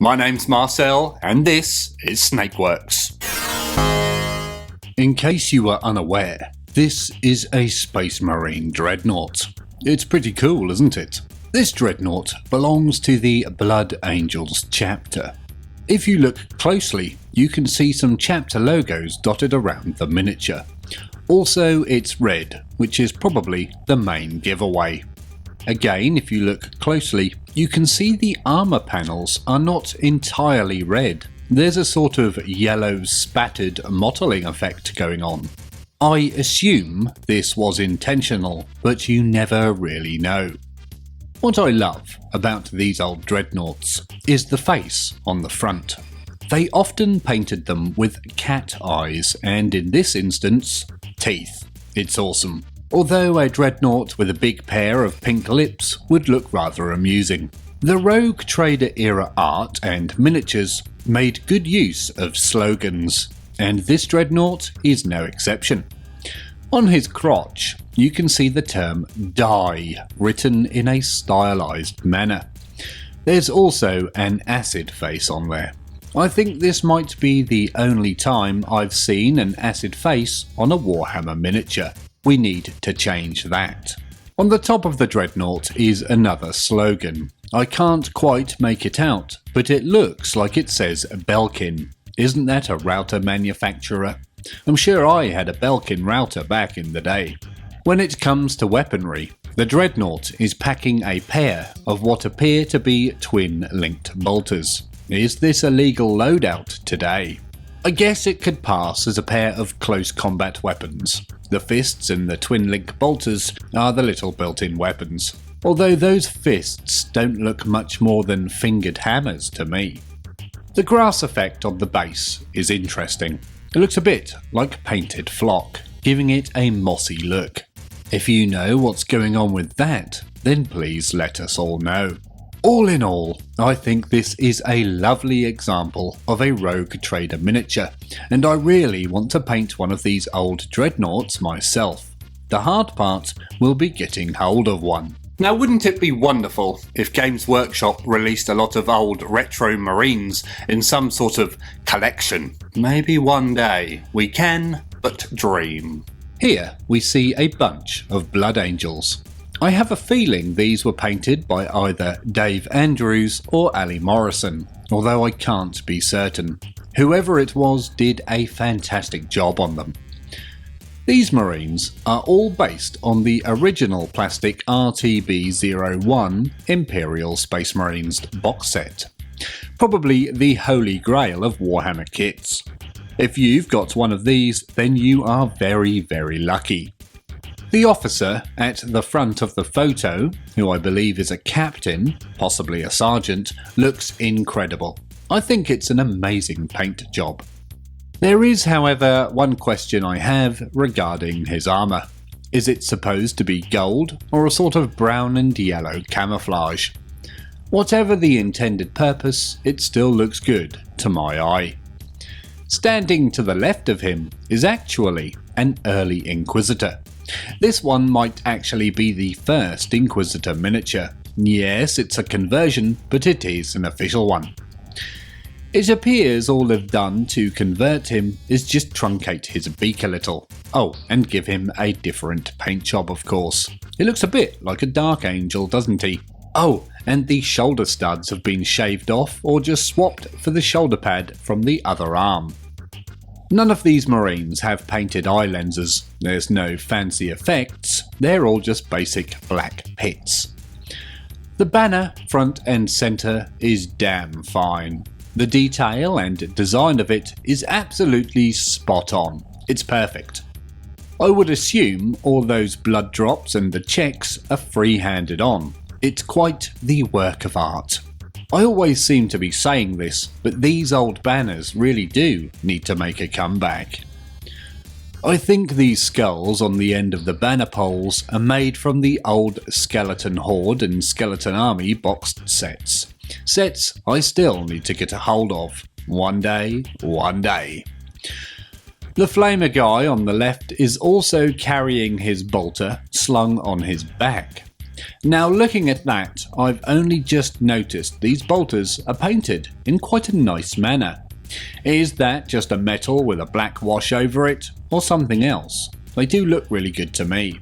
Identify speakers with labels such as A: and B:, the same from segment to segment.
A: My name's Marcel, and this is Snakeworks.
B: In case you were unaware, this is a Space Marine Dreadnought. It's pretty cool, isn't it? This Dreadnought belongs to the Blood Angels chapter. If you look closely, you can see some chapter logos dotted around the miniature. Also, it's red, which is probably the main giveaway. Again, if you look closely, you can see the armour panels are not entirely red. There's a sort of yellow spattered mottling effect going on. I assume this was intentional, but you never really know. What I love about these old dreadnoughts is the face on the front. They often painted them with cat eyes, and in this instance, teeth. It's awesome. Although a dreadnought with a big pair of pink lips would look rather amusing. The Rogue Trader era art and miniatures made good use of slogans, and this dreadnought is no exception. On his crotch, you can see the term "die" written in a stylized manner. There's also an acid face on there. I think this might be the only time I've seen an acid face on a Warhammer miniature. We need to change that. On the top of the dreadnought is another slogan. I can't quite make it out, but it looks like it says Belkin. Isn't that a router manufacturer? I'm sure I had a Belkin router back in the day. When it comes to weaponry, the dreadnought is packing a pair of what appear to be twin-linked bolters. Is this a legal loadout today? I guess it could pass as a pair of close combat weapons. The fists and the twin-link bolters are the little built-in weapons, although those fists don't look much more than fingered hammers to me. The grass effect on the base is interesting. It looks a bit like painted flock, giving it a mossy look. If you know what's going on with that, then please let us all know. All in all, I think this is a lovely example of a Rogue Trader miniature, and I really want to paint one of these old dreadnoughts myself. The hard part will be getting hold of one.
A: Now, wouldn't it be wonderful if Games Workshop released a lot of old retro Marines in some sort of collection? Maybe one day. We can but dream.
B: Here we see a bunch of Blood Angels. I have a feeling these were painted by either Dave Andrews or Ali Morrison, although I can't be certain. Whoever it was did a fantastic job on them. These Marines are all based on the original plastic RTB-01 Imperial Space Marines box set. Probably the holy grail of Warhammer kits. If you've got one of these, then you are very, very lucky. The officer at the front of the photo, who I believe is a captain, possibly a sergeant, looks incredible. I think it's an amazing paint job. There is, however, one question I have regarding his armour. Is it supposed to be gold or a sort of brown and yellow camouflage? Whatever the intended purpose, it still looks good to my eye. Standing to the left of him is actually an early Inquisitor. This one might actually be the first Inquisitor miniature. Yes, it's a conversion, but it is an official one. It appears all they've done to convert him is just truncate his beak a little. Oh, and give him a different paint job, of course. He looks a bit like a Dark Angel, doesn't he? Oh, and the shoulder studs have been shaved off or just swapped for the shoulder pad from the other arm. None of these Marines have painted eye lenses. There's no fancy effects, they're all just basic black pits. The banner, front and centre, is damn fine. The detail and design of it is absolutely spot on. It's perfect. I would assume all those blood drops and the checks are free-handed on. It's quite the work of art. I always seem to be saying this, but these old banners really do need to make a comeback. I think these skulls on the end of the banner poles are made from the old Skeleton Horde and Skeleton Army boxed sets. Sets I still need to get a hold of. One day, one day. The flamer guy on the left is also carrying his bolter slung on his back. Now looking at that, I've only just noticed these bolters are painted in quite a nice manner. Is that just a metal with a black wash over it, or something else? They do look really good to me.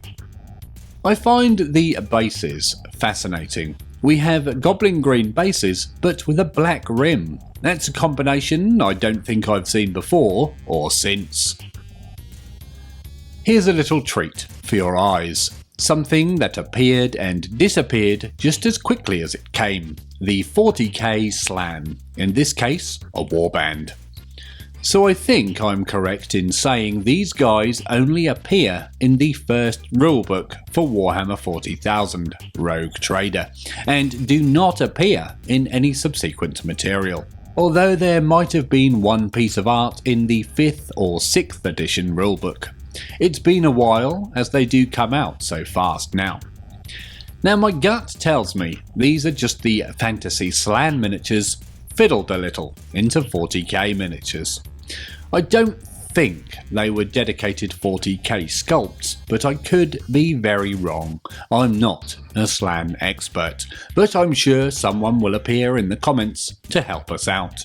B: I find the bases fascinating. We have goblin green bases, but with a black rim. That's a combination I don't think I've seen before or since. Here's a little treat for your eyes. Something that appeared and disappeared just as quickly as it came. The 40k Slann. In this case, a warband. So I think I'm correct in saying these guys only appear in the first rulebook for Warhammer 40,000 Rogue Trader, and do not appear in any subsequent material. Although there might have been one piece of art in the 5th or 6th edition rulebook. It's been a while, as they do come out so fast now. Now my gut tells me these are just the fantasy Slann miniatures fiddled a little into 40k miniatures. I don't think they were dedicated 40k sculpts, but I could be very wrong. I'm not a Slann expert, but I'm sure someone will appear in the comments to help us out.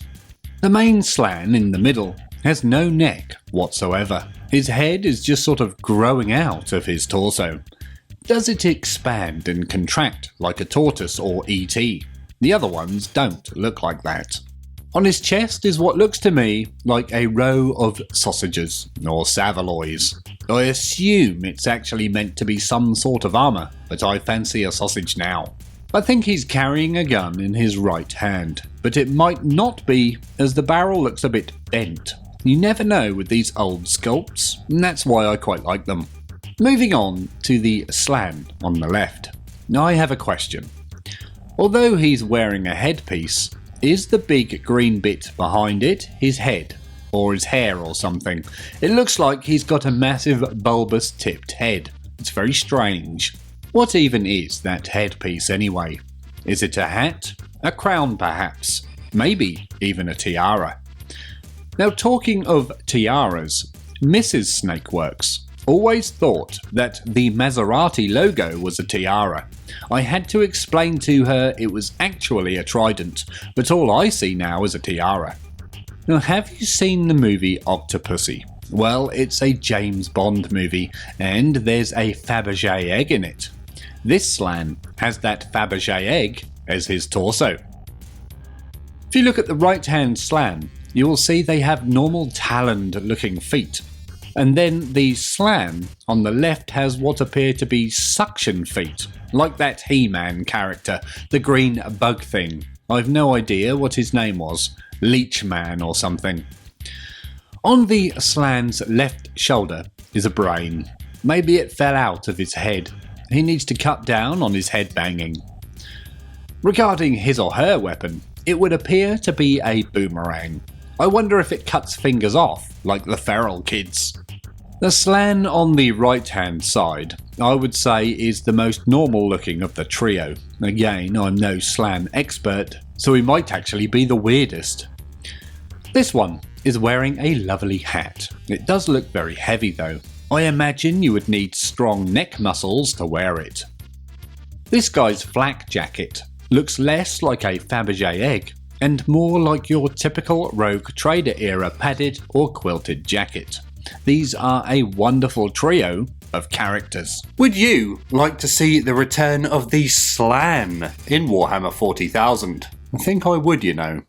B: The main Slann in the middle has no neck whatsoever. His head is just sort of growing out of his torso. Does it expand and contract like a tortoise or ET? The other ones don't look like that. On his chest is what looks to me like a row of sausages or saveloys. I assume it's actually meant to be some sort of armour, but I fancy a sausage now. I think he's carrying a gun in his right hand, but it might not be, as the barrel looks a bit bent. You never know with these old sculpts, and that's why I quite like them. Moving on to the Slann on the left. Now I have a question. Although he's wearing a headpiece, is the big green bit behind it his head? Or his hair or something? It looks like he's got a massive bulbous tipped head. It's very strange. What even is that headpiece anyway? Is it a hat? A crown perhaps? Maybe even a tiara? Now talking of tiaras, Mrs. Snakeworks always thought that the Maserati logo was a tiara. I had to explain to her it was actually a trident, but all I see now is a tiara. Now have you seen the movie Octopussy? Well, it's a James Bond movie, and there's a Fabergé egg in it. This Slann has that Fabergé egg as his torso. If you look at the right hand Slann, you will see they have normal taloned looking feet. And then the Slann on the left has what appear to be suction feet, like that He-Man character, the green bug thing. I've no idea what his name was, Leechman or something. On the Slann's left shoulder is a brain. Maybe it fell out of his head. He needs to cut down on his head banging. Regarding his or her weapon, it would appear to be a boomerang. I wonder if it cuts fingers off, like the feral kids. The Slann on the right hand side, I would say is the most normal looking of the trio. Again, I'm no Slann expert, so he might actually be the weirdest. This one is wearing a lovely hat. It does look very heavy though. I imagine you would need strong neck muscles to wear it. This guy's flak jacket looks less like a Fabergé egg and more like your typical Rogue Trader era padded or quilted jacket. These are a wonderful trio of characters.
A: Would you like to see the return of the Slann in Warhammer 40,000? I think I would, you know.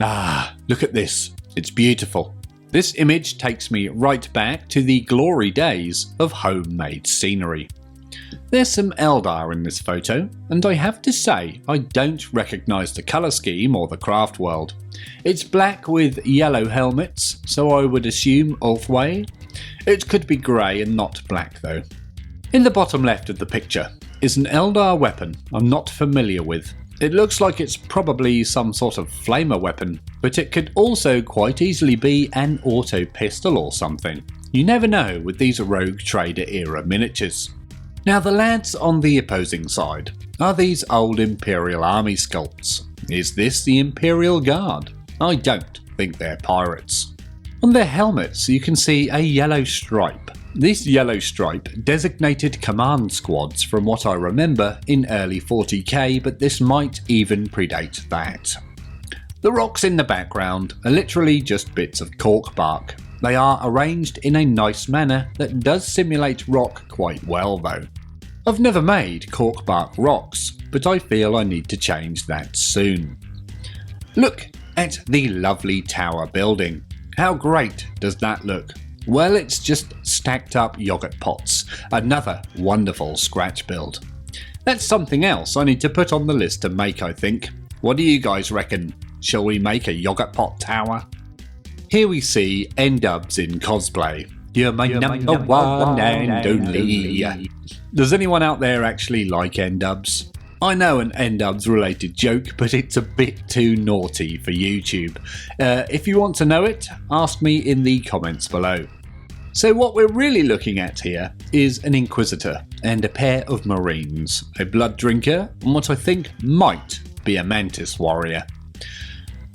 B: Ah, look at this. It's beautiful. This image takes me right back to the glory days of homemade scenery. There's some Eldar in this photo, and I have to say I don't recognise the colour scheme or the craft world. It's black with yellow helmets, so I would assume Ulfway. It could be grey and not black though. In the bottom left of the picture is an Eldar weapon I'm not familiar with. It looks like it's probably some sort of flamer weapon, but it could also quite easily be an auto pistol or something. You never know with these Rogue Trader era miniatures. Now the lads on the opposing side are these old Imperial Army sculpts. Is this the Imperial Guard? I don't think they're pirates. On their helmets you can see a yellow stripe, This yellow stripe designated command squads from what I remember in early 40k, but this might even predate that. The rocks in the background are literally just bits of cork bark. They are arranged in a nice manner that does simulate rock quite well though. I've never made cork bark rocks, but I feel I need to change that soon. Look at the lovely tower building. How great does that look? Well, it's just stacked up yogurt pots. Another wonderful scratch build. That's something else I need to put on the list to make, I think. What do you guys reckon? Shall we make a yogurt pot tower? Here we see N-Dubs in cosplay. You're my number one and only. Does anyone out there actually like N-Dubs? I know an N-Dubs related joke, but it's a bit too naughty for YouTube. If you want to know it, ask me in the comments below. So what we're really looking at here is an Inquisitor and a pair of Marines, a Blood Drinker and what I think might be a Mantis Warrior.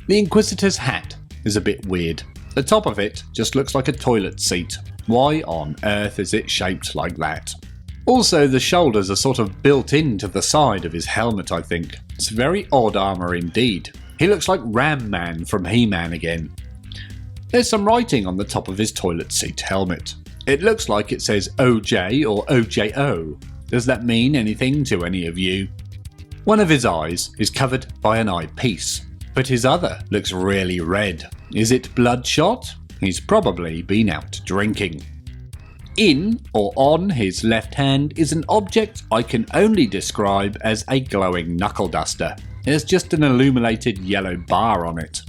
B: The Inquisitor's hat is a bit weird. The top of it just looks like a toilet seat. Why on earth is it shaped like that? Also, the shoulders are sort of built into the side of his helmet, I think. It's very odd armour indeed. He looks like Ram Man from He-Man again. There's some writing on the top of his toilet seat helmet. It looks like it says OJ or OJO. Does that mean anything to any of you? One of his eyes is covered by an eyepiece, but his other looks really red. Is it bloodshot? He's probably been out drinking. In or on his left hand is an object I can only describe as a glowing knuckle duster. There's just an illuminated yellow bar on it.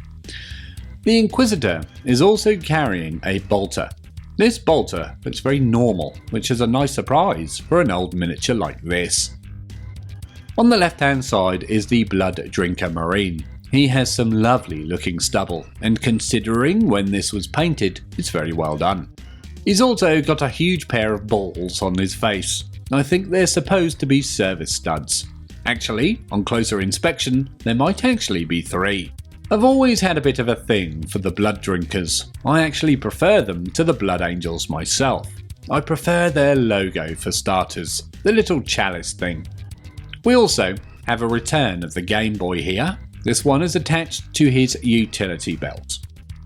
B: The Inquisitor is also carrying a bolter. This bolter looks very normal, which is a nice surprise for an old miniature like this. On the left hand side is the Blood Drinker Marine. He has some lovely looking stubble, and considering when this was painted, it's very well done. He's also got a huge pair of balls on his face. I think they're supposed to be service studs. Actually, on closer inspection, there might actually be 3. I've always had a bit of a thing for the Blood Drinkers. I actually prefer them to the Blood Angels myself. I prefer their logo for starters, the little chalice thing. We also have a return of the Game Boy here. This one is attached to his utility belt.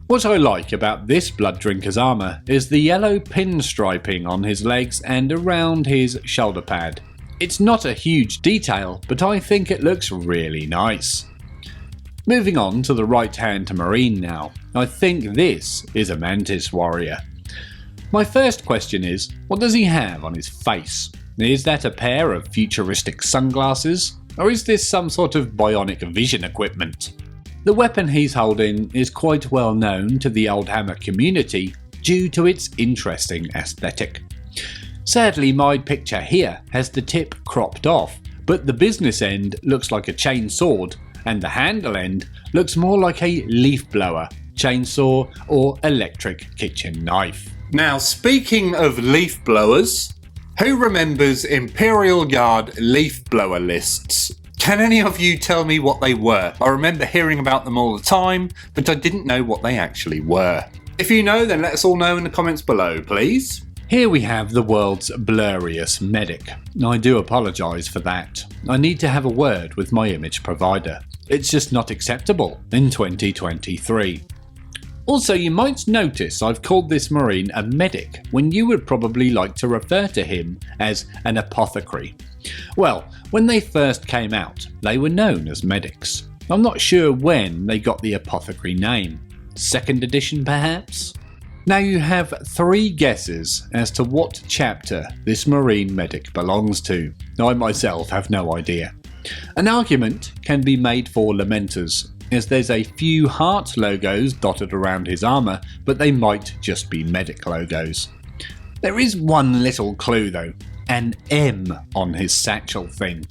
B: What I like about this Blood Drinker's armour is the yellow pinstriping on his legs and around his shoulder pad. It's not a huge detail, but I think it looks really nice. Moving on to the right hand Marine now. I think this is a Mantis Warrior. My first question is, what does he have on his face? Is that a pair of futuristic sunglasses? Or is this some sort of bionic vision equipment? The weapon he's holding is quite well known to the Oldhammer community due to its interesting aesthetic. Sadly, my picture here has the tip cropped off, but the business end looks like a chain sword and the handle end looks more like a leaf blower, chainsaw or electric kitchen knife.
A: Now, speaking of leaf blowers, who remembers Imperial Guard leaf blower lists? Can any of you tell me what they were? I remember hearing about them all the time, but I didn't know what they actually were. If you know, then let us all know in the comments below, please.
B: Here we have the world's blurriest medic. I do apologise for that. I need to have a word with my image provider. It's just not acceptable in 2023. Also, you might notice I've called this Marine a medic when you would probably like to refer to him as an apothecary. Well, when they first came out, they were known as medics. I'm not sure when they got the apothecary name. 2nd edition perhaps? Now you have 3 guesses as to what chapter this Marine medic belongs to. I myself have no idea. An argument can be made for Lamenters, as there's a few heart logos dotted around his armour, but they might just be medic logos. There is one little clue though, an M on his satchel thing.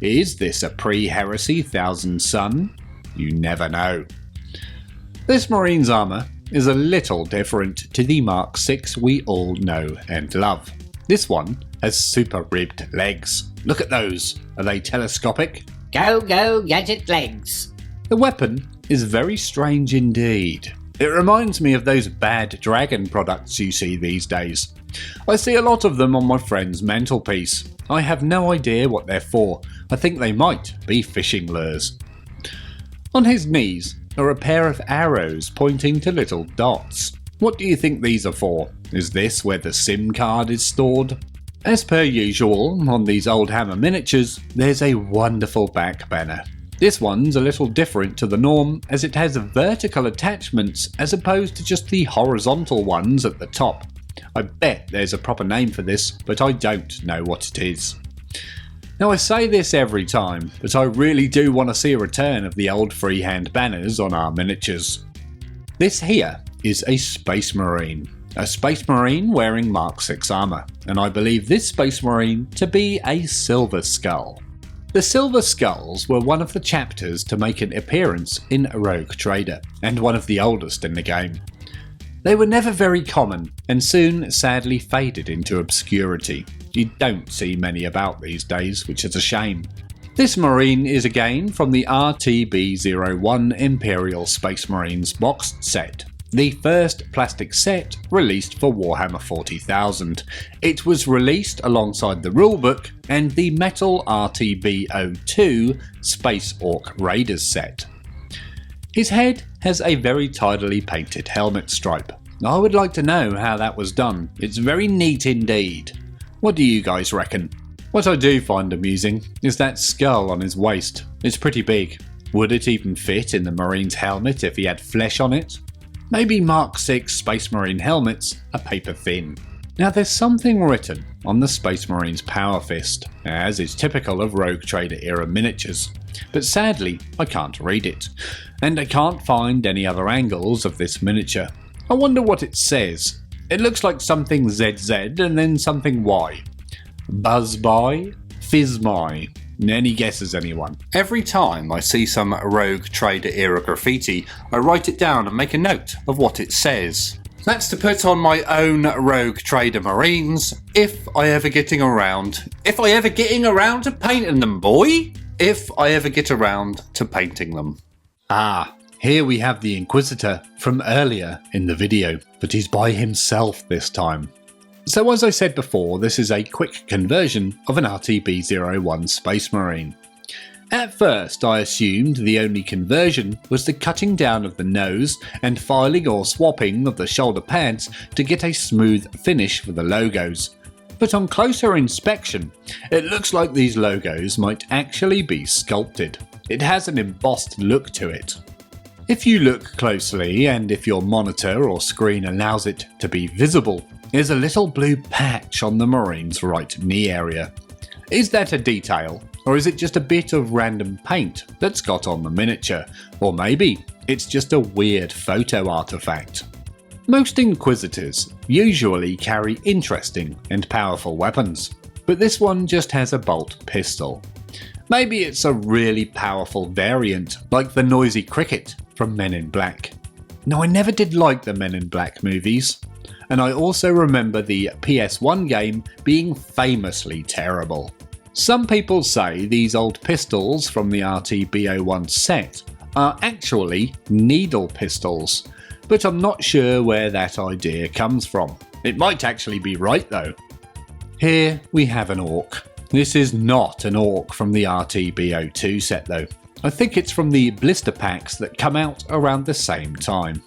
B: Is this a pre-heresy Thousand Sun? You never know. This Marine's armour is a little different to the Mark VI we all know and love. This one has super ribbed legs. Look at those. Are they telescopic?
C: Go, go, gadget legs.
B: The weapon is very strange indeed. It reminds me of those bad dragon products you see these days. I see a lot of them on my friend's mantelpiece. I have no idea what they're for. I think they might be fishing lures. On his knees are a pair of arrows pointing to little dots. What do you think these are for? Is this where the SIM card is stored? As per usual, on these Oldhammer miniatures, there's a wonderful back banner. This one's a little different to the norm as it has vertical attachments as opposed to just the horizontal ones at the top. I bet there's a proper name for this, but I don't know what it is. Now I say this every time, but I really do want to see a return of the old freehand banners on our miniatures. This here is a Space Marine. A Space Marine wearing Mark 6 armour, and I believe this Space Marine to be a Silver Skull. The Silver Skulls were one of the chapters to make an appearance in Rogue Trader, and one of the oldest in the game. They were never very common, and soon sadly faded into obscurity. You don't see many about these days, which is a shame. This Marine is again from the RTB01 Imperial Space Marines boxed set, the first plastic set released for Warhammer 40,000. It was released alongside the rulebook and the Metal RTB02 Space Orc Raiders set. His head has a very tidily painted helmet stripe. I would like to know how that was done. It's very neat indeed. What do you guys reckon? What I do find amusing is that skull on his waist. It's pretty big. Would it even fit in the Marine's helmet if he had flesh on it? Maybe Mark 6 Space Marine helmets are paper thin. Now there's something written on the Space Marine's power fist, as is typical of Rogue Trader era miniatures, but sadly I can't read it, and I can't find any other angles of this miniature. I wonder what it says. It looks like something ZZ and then something Y. Buzz by? Fizz my? Any guesses, anyone?
A: Every time I see some Rogue Trader era graffiti, I write it down and make a note of what it says. That's to put on my own Rogue Trader Marines if I ever getting around to painting them, boy! If I ever get around to painting them.
B: Ah, here we have the Inquisitor from earlier in the video, but he's by himself this time. So as I said before, this is a quick conversion of an RTB01 Space Marine. At first I assumed the only conversion was the cutting down of the nose and filing or swapping of the shoulder pads to get a smooth finish for the logos. But on closer inspection, it looks like these logos might actually be sculpted. It has an embossed look to it. If you look closely, and if your monitor or screen allows it to be visible, there's a little blue patch on the Marine's right knee area. Is that a detail, or is it just a bit of random paint that's got on the miniature? Or maybe it's just a weird photo artifact. Most Inquisitors usually carry interesting and powerful weapons, but this one just has a bolt pistol. Maybe it's a really powerful variant, like the noisy cricket from Men in Black. Now I never did like the Men in Black movies, and I also remember the PS1 game being famously terrible. Some people say these old pistols from the RTB01 set are actually needle pistols, but I'm not sure where that idea comes from. It might actually be right though. Here we have an Ork. This is not an Ork from the RTB02 set though. I think it's from the blister packs that come out around the same time.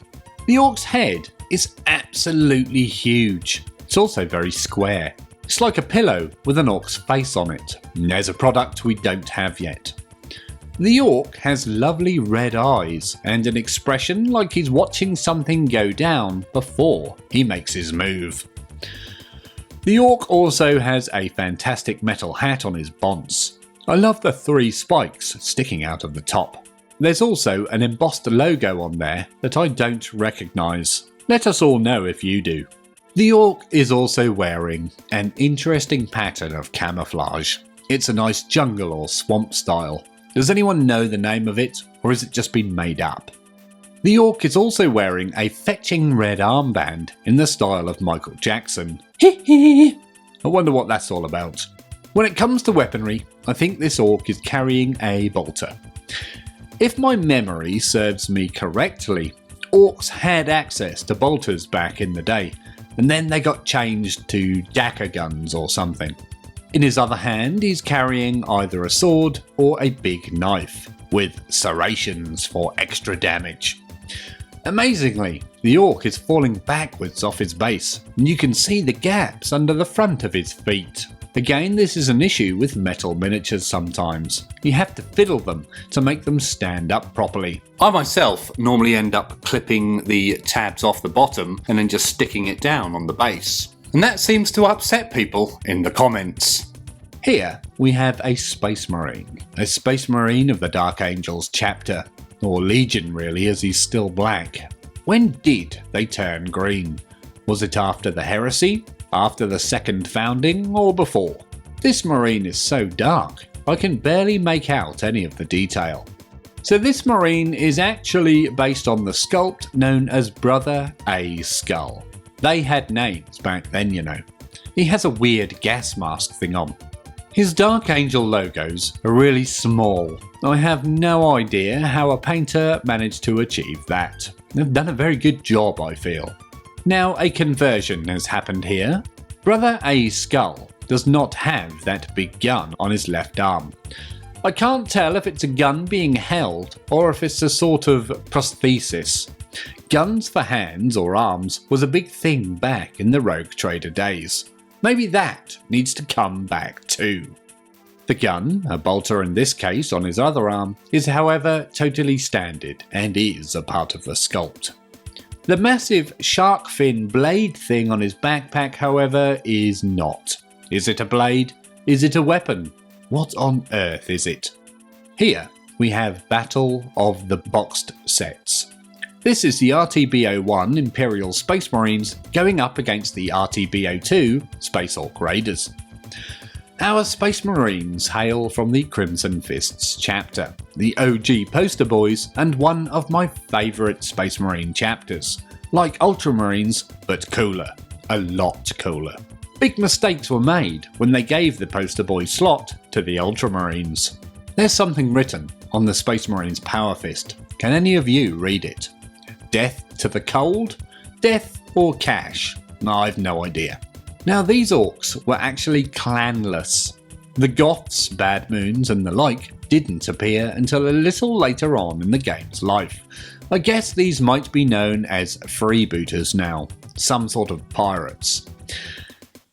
B: The Ork's head is absolutely huge. It's also very square. It's like a pillow with an Ork's face on it. There's a product we don't have yet. The Ork has lovely red eyes and an expression like he's watching something go down before he makes his move. The Ork also has a fantastic metal hat on his bonce. I love the 3 spikes sticking out of the top. There's also an embossed logo on there that I don't recognise. Let us all know if you do. The Ork is also wearing an interesting pattern of camouflage. It's a nice jungle or swamp style. Does anyone know the name of it, or has it just been made up? The Ork is also wearing a fetching red armband in the style of Michael Jackson. I wonder what that's all about. When it comes to weaponry, I think this Ork is carrying a bolter. If my memory serves me correctly, Orks had access to bolters back in the day, and then they got changed to Dagger guns or something. In his other hand, he's carrying either a sword or a big knife, with serrations for extra damage. Amazingly, the orc is falling backwards off his base, and you can see the gaps under the front of his feet. Again, this is an issue with metal miniatures sometimes. You have to fiddle them to make them stand up properly.
A: I myself normally end up clipping the tabs off the bottom and then just sticking it down on the base. And that seems to upset people in the comments.
B: Here we have a Space Marine of the Dark Angels chapter, or Legion really, as he's still black. When did they turn green? Was it after the heresy, after the second founding, or before? This Marine is so dark, I can barely make out any of the detail. So this Marine is actually based on the sculpt known as Brother A Skull. They had names back then, you know. He has a weird gas mask thing on. His Dark Angel logos are really small. I have no idea how a painter managed to achieve that. They've done a very good job, I feel. Now a conversion has happened here. Brother A Skull does not have that big gun on his left arm. I can't tell if it's a gun being held or if it's a sort of prosthesis. Guns for hands or arms was a big thing back in the Rogue Trader days. Maybe that needs to come back too. The gun, a bolter in this case on his other arm, is however totally standard and is a part of the sculpt. The massive shark fin blade thing on his backpack, however, is not. Is it a blade? Is it a weapon? What on earth is it? Here we have Battle of the Boxed Sets. This is the RTB-01 Imperial Space Marines going up against the RTB-02 Space Orc Raiders. Our Space Marines hail from the Crimson Fists chapter, the OG poster boys and one of my favourite Space Marine chapters. Like Ultramarines, but cooler. A lot cooler. Big mistakes were made when they gave the poster boy slot to the Ultramarines. There's something written on the Space Marines Power Fist. Can any of you read it? Death to the cold? Death or cash? I've no idea. Now these orcs were actually clanless. The Goths, Bad Moons and the like didn't appear until a little later on in the game's life. I guess these might be known as freebooters now, some sort of pirates.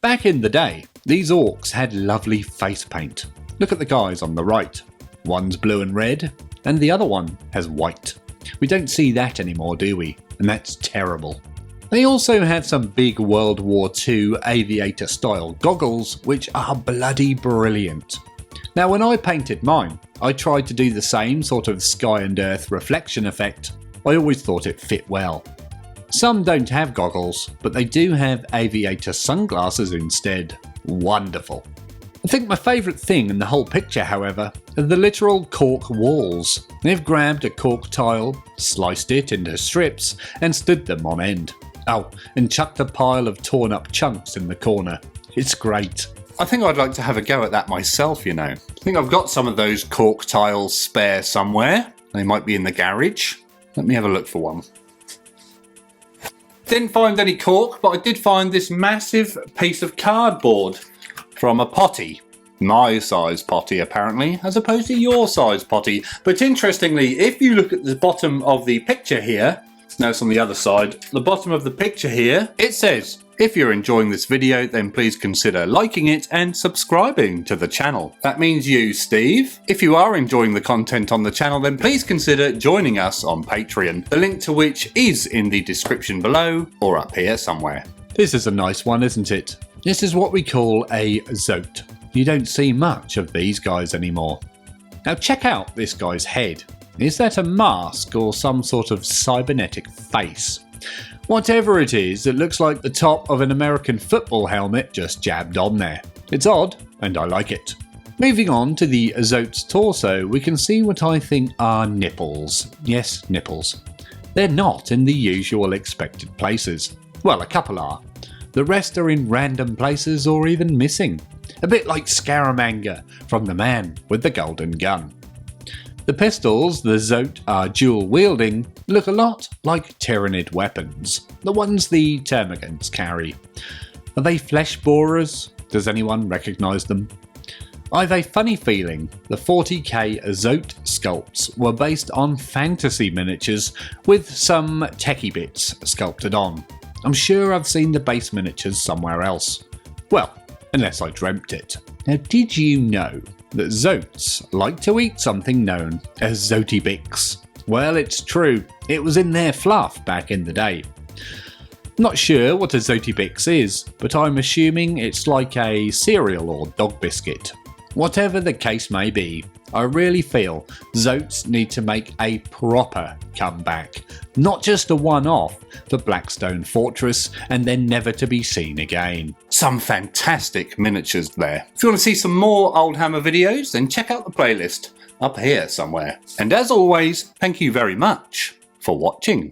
B: Back in the day, these orcs had lovely face paint. Look at the guys on the right. One's blue and red, and the other one has white. We don't see that anymore, do we? And that's terrible. They also have some big World War II aviator style goggles which are bloody brilliant. Now when I painted mine, I tried to do the same sort of sky and earth reflection effect. I always thought it fit well. Some don't have goggles, but they do have aviator sunglasses instead. Wonderful. I think my favourite thing in the whole picture, however, are the literal cork walls. They've grabbed a cork tile, sliced it into strips, and stood them on end. Oh, and chucked a pile of torn up chunks in the corner. It's great.
A: I think I'd like to have a go at that myself, you know. I think I've got some of those cork tiles spare somewhere. They might be in the garage. Let me have a look for one. Didn't find any cork, but I did find this massive piece of cardboard from a potty. My size potty, apparently, as opposed to your size potty. But interestingly, if you look at the bottom of the picture here, now it's on the other side, the bottom of the picture here, it says, if you're enjoying this video, then please consider liking it and subscribing to the channel. That means you, Steve. If you are enjoying the content on the channel, then please consider joining us on Patreon, the link to which is in the description below or up here somewhere.
B: This is a nice one, isn't it? This is what we call a Zoat. You don't see much of these guys anymore. Now check out this guy's head. Is that a mask or some sort of cybernetic face? Whatever it is, it looks like the top of an American football helmet just jabbed on there. It's odd, and I like it. Moving on to the Zoat's torso, we can see what I think are nipples. Yes, nipples. They're not in the usual expected places. Well, a couple are. The rest are in random places or even missing. A bit like Scaramanga from The Man with the Golden Gun. The pistols the Zoat are dual wielding look a lot like Tyrannid weapons, the ones the termagants carry. Are they flesh borers? Does anyone recognise them? I've a funny feeling the 40k Zoat sculpts were based on fantasy miniatures with some techie bits sculpted on. I'm sure I've seen the base miniatures somewhere else. Well, unless I dreamt it. Now, did you know that Zoats like to eat something known as Zoatibix? Well, it's true. It was in their fluff back in the day. Not sure what a Zoatibix is, but I'm assuming it's like a cereal or dog biscuit. Whatever the case may be, I really feel Zoats need to make a proper comeback, not just a one-off for Blackstone Fortress and then never to be seen again.
A: Some fantastic miniatures there. If you want to see some more Oldhammer videos, then check out the playlist up here somewhere. And as always, thank you very much for watching.